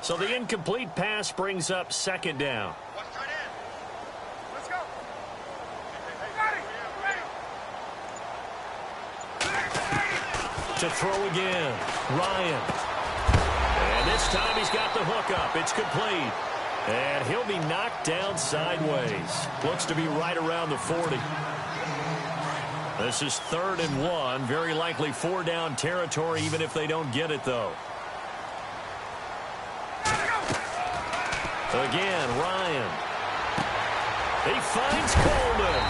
So the incomplete pass brings up second down. Let's go. To throw again, Ryan. And this time he's got the hook up. It's complete. And he'll be knocked down sideways. Looks to be right around the 40. This is 3rd and 1. Very likely 4-down territory, even if they don't get it, though. Again, Ryan. He finds Coleman.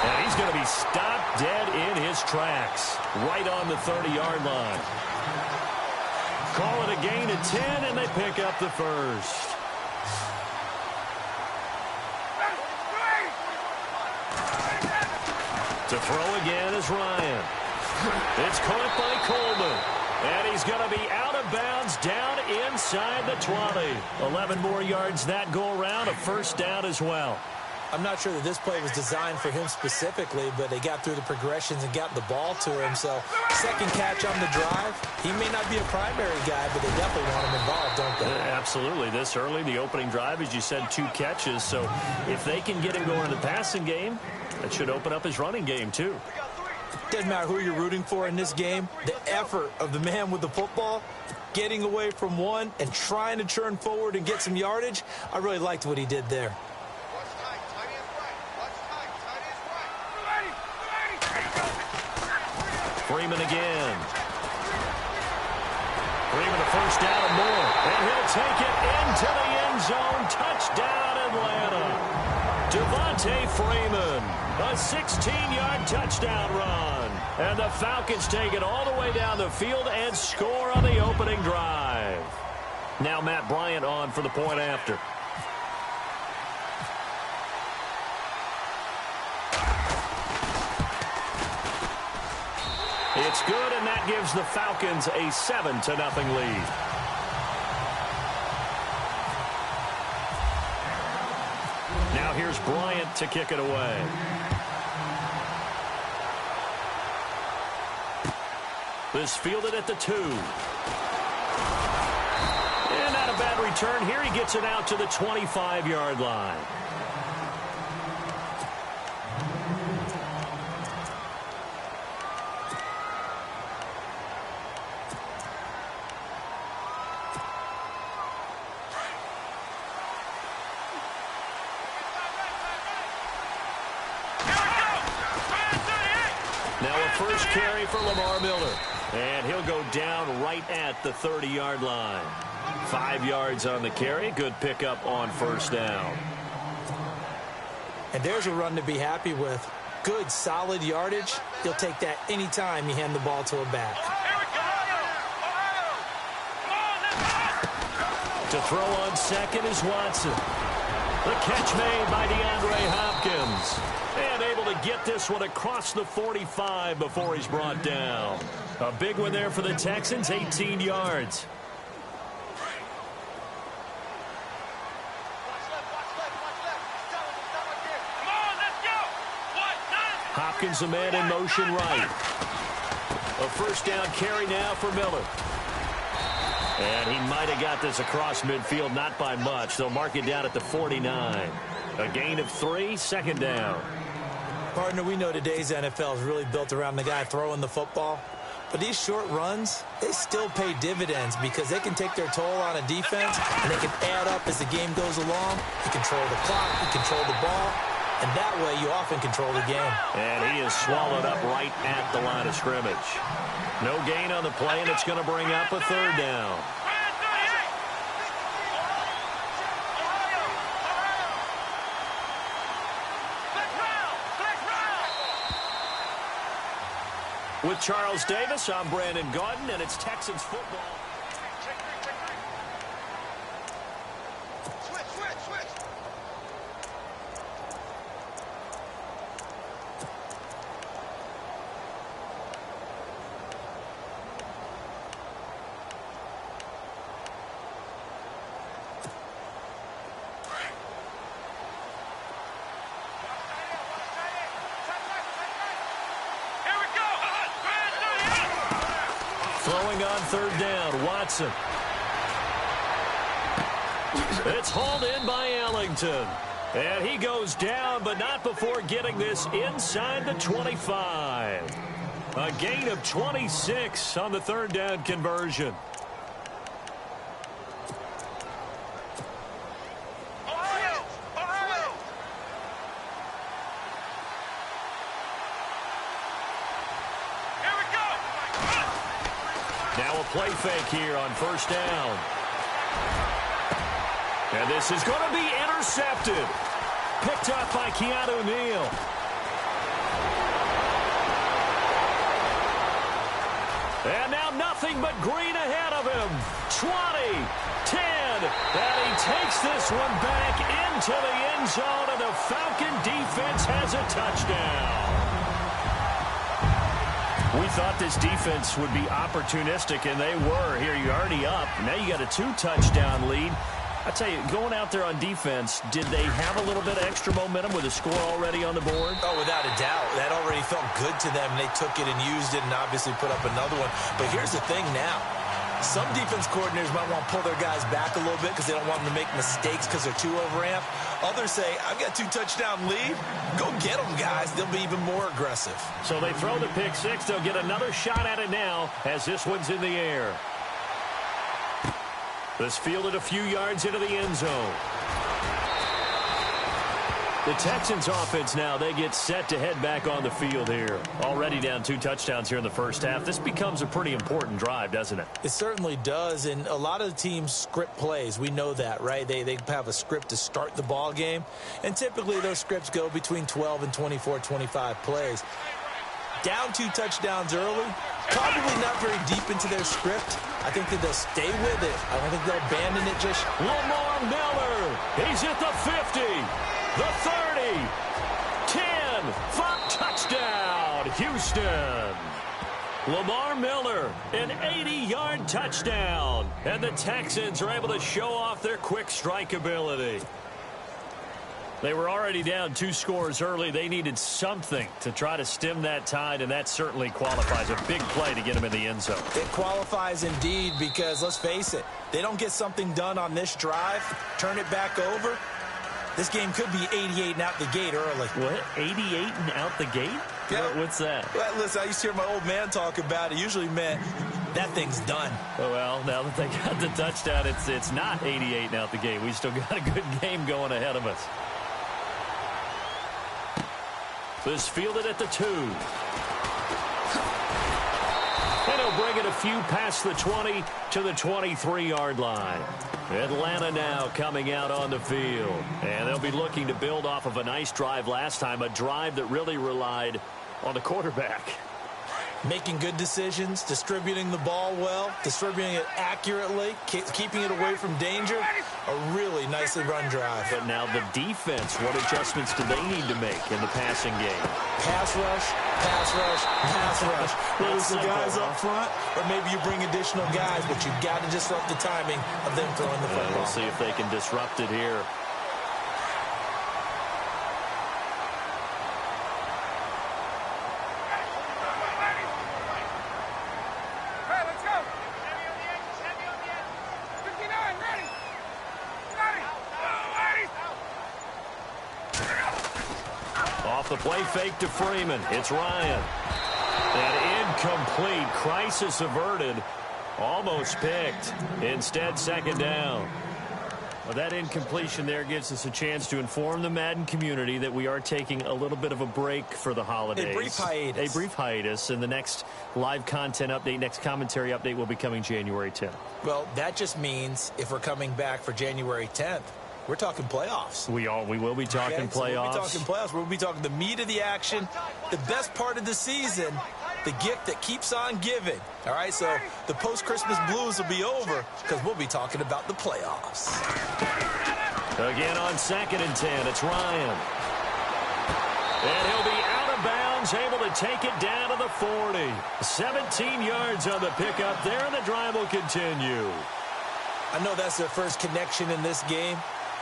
And he's going to be stopped dead in his tracks. Right on the 30-yard line. Call it a gain of 10, and they pick up the first. To throw again is Ryan. It's caught by Coleman. And he's going to be out of bounds down inside the 20. 11 more yards that go around. A first down as well. I'm not sure that this play was designed for him specifically, but they got through the progressions and got the ball to him. So second catch on the drive. He may not be a primary guy, but they definitely want him involved, don't they? Absolutely. This early, the opening drive, as you said, 2 catches. So if they can get him going in the passing game, that should open up his running game, too. Doesn't matter who you're rooting for in this game. The effort of the man with the football, getting away from one and trying to churn forward and get some yardage, I really liked what he did there. Freeman again. Freeman a first down and more. And he'll take it into the end zone. Touchdown, Atlanta. Devontae Freeman. A 16-yard touchdown run. And the Falcons take it all the way down the field and score on the opening drive. Now Matt Bryant on for the point after. It's good, and that gives the Falcons a 7-0 lead. Now here's Bryant to kick it away. This fielded at the 2. And not a bad return here. He gets it out to the 25-yard line. First carry for Lamar Miller. And he'll go down right at the 30-yard line. 5 yards on the carry. Good pickup on first down. And there's a run to be happy with. Good, solid yardage. He'll take that anytime you hand the ball to a back. To throw on second is Watson. The catch made by DeAndre Hopkins. And able to get this one across the 45 before he's brought down. A big one there for the Texans, 18 yards. Hopkins, a man in motion right. A first down carry now for Miller. And he might have got this across midfield, not by much. They'll mark it down at the 49. A gain of 3, second down. Partner, we know today's NFL is really built around the guy throwing the football. But these short runs, they still pay dividends because they can take their toll on a defense, and they can add up as the game goes along. You control the clock, you control the ball, and that way you often control the game. And he is swallowed up right at the line of scrimmage. No gain on the play, and it's going to bring up a third down. With Charles Davis, I'm Brandon Gaudin, and it's Texans football. Throwing on third down, Watson. It's hauled in by Ellington. And he goes down, but not before getting this inside the 25. A gain of 26 on the third down conversion. Now a play fake here on first down. And this is going to be intercepted. Picked up by Keanu Neal. And now nothing but green ahead of him. 20, 10, and he takes this one back into the end zone, and the Falcon defense has a touchdown. We thought this defense would be opportunistic, and they were. Here, you're already up. Now you got a 2-touchdown lead. I tell you, going out there on defense, did they have a little bit of extra momentum with a score already on the board? Oh, without a doubt. That already felt good to them. They took it and used it and obviously put up another one. But here's the thing now. Some defense coordinators might want to pull their guys back a little bit because they don't want them to make mistakes because they're too overamped. Others say, I've got a 2-touchdown lead. Go get them, guys. They'll be even more aggressive. So they throw the pick six. They'll get another shot at it now as this one's in the air. This fielded a few yards into the end zone. The Texans offense now, they get set to head back on the field here. Already down 2 touchdowns here in the first half. This becomes a pretty important drive, doesn't it? It certainly does, and a lot of the teams script plays. We know that, right? They have a script to start the ball game, and typically those scripts go between 12 and 24, 25 plays. Down 2 touchdowns early, probably not very deep into their script. I think that they'll stay with it. I don't think they'll abandon it just. Lamar Miller, he's at the 50, the 30, 10, 5, touchdown, Houston. Lamar Miller, an 80-yard touchdown. And the Texans are able to show off their quick strike ability. They were already down 2 scores early. They needed something to try to stem that tide, and that certainly qualifies. A big play to get them in the end zone. It qualifies indeed because, let's face it, they don't get something done on this drive, turn it back over, this game could be 88 and out the gate early. What? 88 and out the gate? Yeah. What's that? Well, listen, I used to hear my old man talk about it. Usually meant that thing's done. Oh, well, now that they got the touchdown, it's not 88 and out the gate. We still got a good game going ahead of us. This fielded at the 2. And he'll bring it a few past the 20 to the 23-yard line. Atlanta now coming out on the field. And they'll be looking to build off of a nice drive last time, a drive that really relied on the quarterback. Making good decisions, distributing the ball well, distributing it accurately, keeping it away from danger. A really nicely run drive. But now the defense, what adjustments do they need to make in the passing game? Pass rush, pass rush, pass rush. Whether it's the guys up front or maybe you bring additional guys, but you've got to disrupt the timing of them throwing the football. We'll see if they can disrupt it here. The play fake to Freeman. It's Ryan. And incomplete. Crisis averted. Almost picked. Instead, second down. Well, that incompletion there gives us a chance to inform the Madden community that we are taking a little bit of a break for the holidays. A brief hiatus. A brief hiatus. And the next live content update, next commentary update will be coming January 10th. Well, that just means if we're coming back for January 10th, we're talking playoffs. We will be talking playoffs. So we'll be talking playoffs. We'll be talking the meat of the action, the best part of the season, the gift that keeps on giving. All right, so the post-Christmas blues will be over because we'll be talking about the playoffs. Again on 2nd and 10, it's Ryan. And he'll be out of bounds, able to take it down to the 40. 17 yards on the pickup there, and the drive will continue. I know that's their first connection in this game.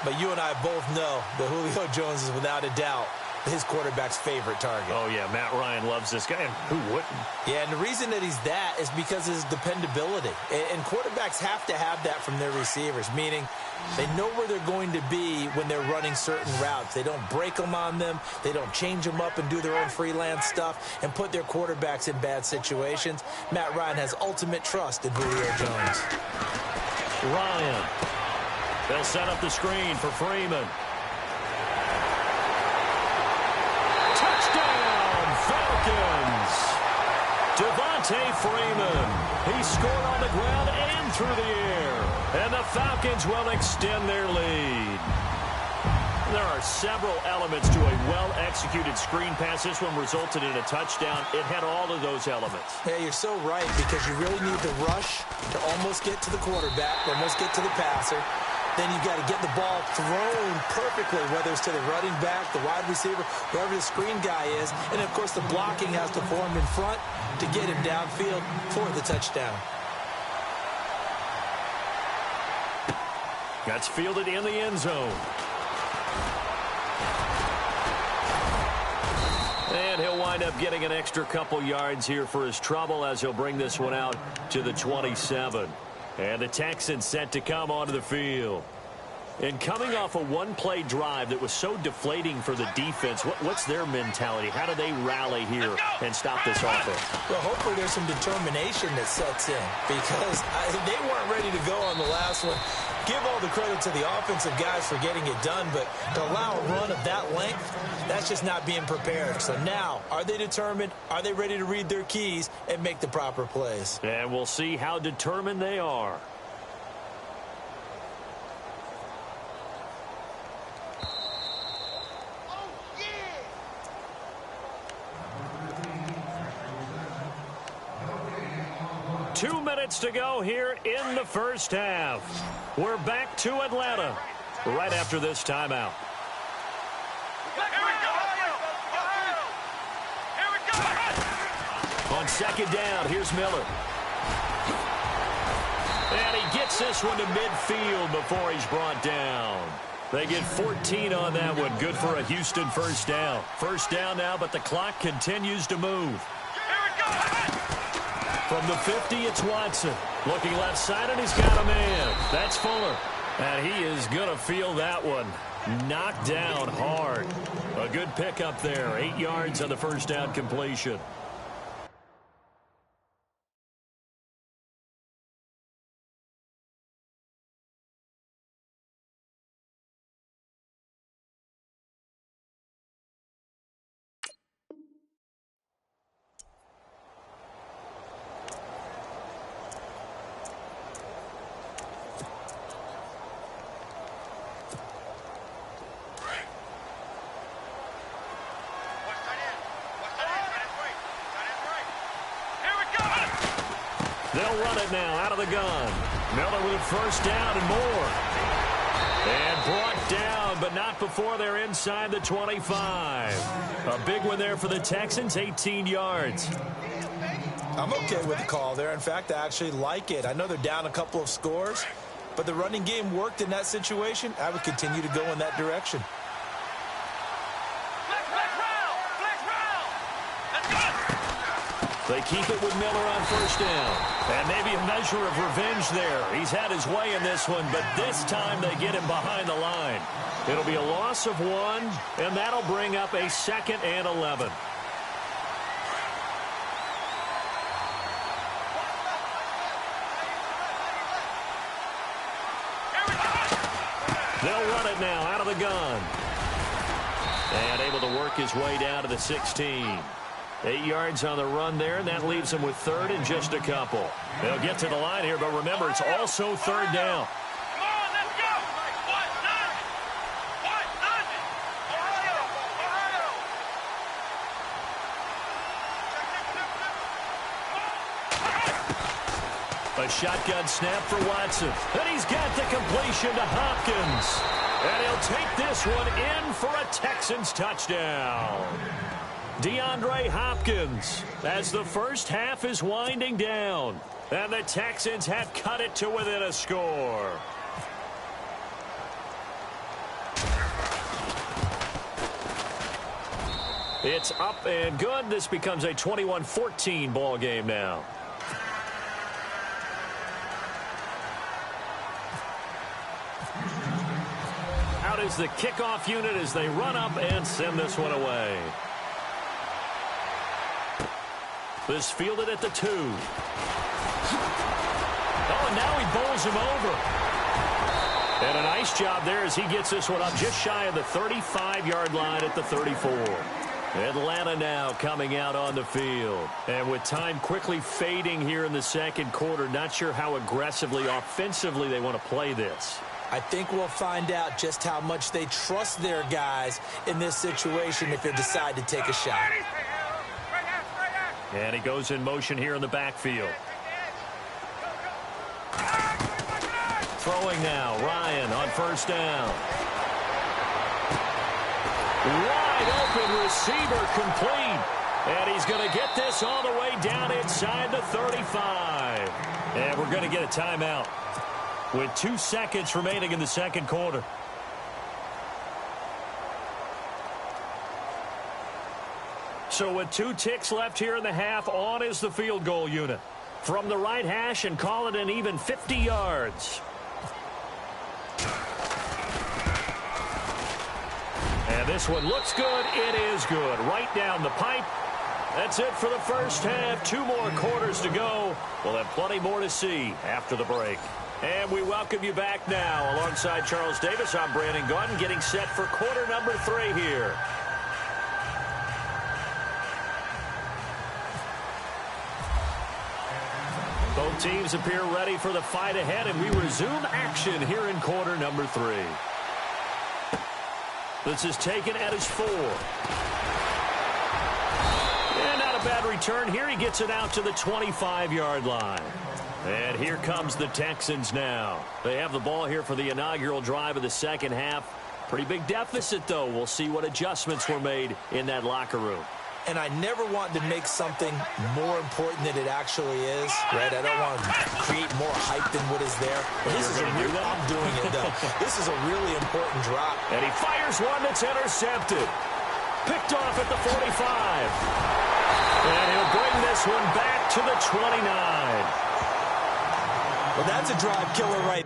But you and I both know that Julio Jones is without a doubt his quarterback's favorite target. Oh, yeah, Matt Ryan loves this guy. And who wouldn't? Yeah, and the reason that he's that is because of his dependability. And quarterbacks have to have that from their receivers, meaning they know where they're going to be when they're running certain routes. They don't break them on them. They don't change them up and do their own freelance stuff and put their quarterbacks in bad situations. Matt Ryan has ultimate trust in Julio Jones. Ryan. They'll set up the screen for Freeman. Touchdown, Falcons! Devontae Freeman. He scored on the ground and through the air. And the Falcons will extend their lead. There are several elements to a well-executed screen pass. This one resulted in a touchdown. It had all of those elements. Yeah, you're so right, because you really need the rush to almost get to the quarterback, almost get to the passer. Then you've got to get the ball thrown perfectly, whether it's to the running back, the wide receiver, whoever the screen guy is. And, of course, the blocking has to form in front to get him downfield for the touchdown. That's fielded in the end zone. And he'll wind up getting an extra couple yards here for his trouble as he'll bring this one out to the 27. And the Texans set to come onto the field. And coming off a one-play drive that was so deflating for the defense, what's their mentality? How do they rally here and stop this offense? Well, hopefully there's some determination that sets in, because they weren't ready to go on the last one. Give all the credit to the offensive guys for getting it done, but to allow a run of that length, that's just not being prepared. So now, are they determined? Are they ready to read their keys and make the proper plays? And we'll see how determined they are. Two minutes to go here in the first half. We're back to Atlanta right after this timeout. On second down, here's Miller. And he gets this one to midfield before he's brought down. They get 14 on that one. Good for a Houston first down. First down now, but the clock continues to move. From the 50, it's Watson. Looking left side, and he's got a man. That's Fuller. And he is going to feel that one. Knocked down hard. A good pickup there. 8 yards on the first down completion. They'll run it now out of the gun. Miller with a first down and more. And brought down, but not before they're inside the 25. A big one there for the Texans, 18 yards. I'm okay with the call there. In fact, I actually like it. I know they're down a couple of scores, but the running game worked in that situation. I would continue to go in that direction. They keep it with Miller on first down. And maybe a measure of revenge there. He's had his way in this one, but this time they get him behind the line. It'll be a loss of 1, and that'll bring up a 2nd and 11. They'll run it now out of the gun. And able to work his way down to the 16. 8 yards on the run there, and that leaves them with 3rd and just a couple. They'll get to the line here, but remember, it's also 3rd down. Come on, let's go! What? Nothing! Ohio! A shotgun snap for Watson. And he's got the completion to Hopkins. And he'll take this one in for a Texans touchdown. DeAndre Hopkins, as the first half is winding down. And the Texans have cut it to within a score. It's up and good. This becomes a 21-14 ball game now. Out is the kickoff unit as they run up and send this one away. This fielded at the 2. Oh, and now he bowls him over. And a nice job there as he gets this one up just shy of the 35-yard line at the 34. Atlanta now coming out on the field. And with time quickly fading here in the second quarter, not sure how aggressively, offensively they want to play this. I think we'll find out just how much they trust their guys in this situation if they decide to take a shot. And he goes in motion here in the backfield. Throwing now, Ryan on first down. Wide open receiver complete. And he's going to get this all the way down inside the 35. And we're going to get a timeout with 2 seconds remaining in the second quarter. So with 2 ticks left here in the half, on is the field goal unit. From the right hash and call it an even 50 yards. And this one looks good. It is good. Right down the pipe. That's it for the first half. 2 more quarters to go. We'll have plenty more to see after the break. And we welcome you back now. Alongside Charles Davis, I'm Brandon Gaudin, getting set for quarter number 3 here. Both teams appear ready for the fight ahead, and we resume action here in quarter number 3. This is taken at his 4. And not a bad return here. He gets it out to the 25-yard line. And here comes the Texans now. They have the ball here for the inaugural drive of the second half. Pretty big deficit, though. We'll see what adjustments were made in that locker room. And I never want to make something more important than it actually is, right? I don't want to create more hype than what is there. But this is I'm doing it, though. This is a really important drop. And he fires one that's intercepted. Picked off at the 45. And he'll bring this one back to the 29. Well, that's a drive killer right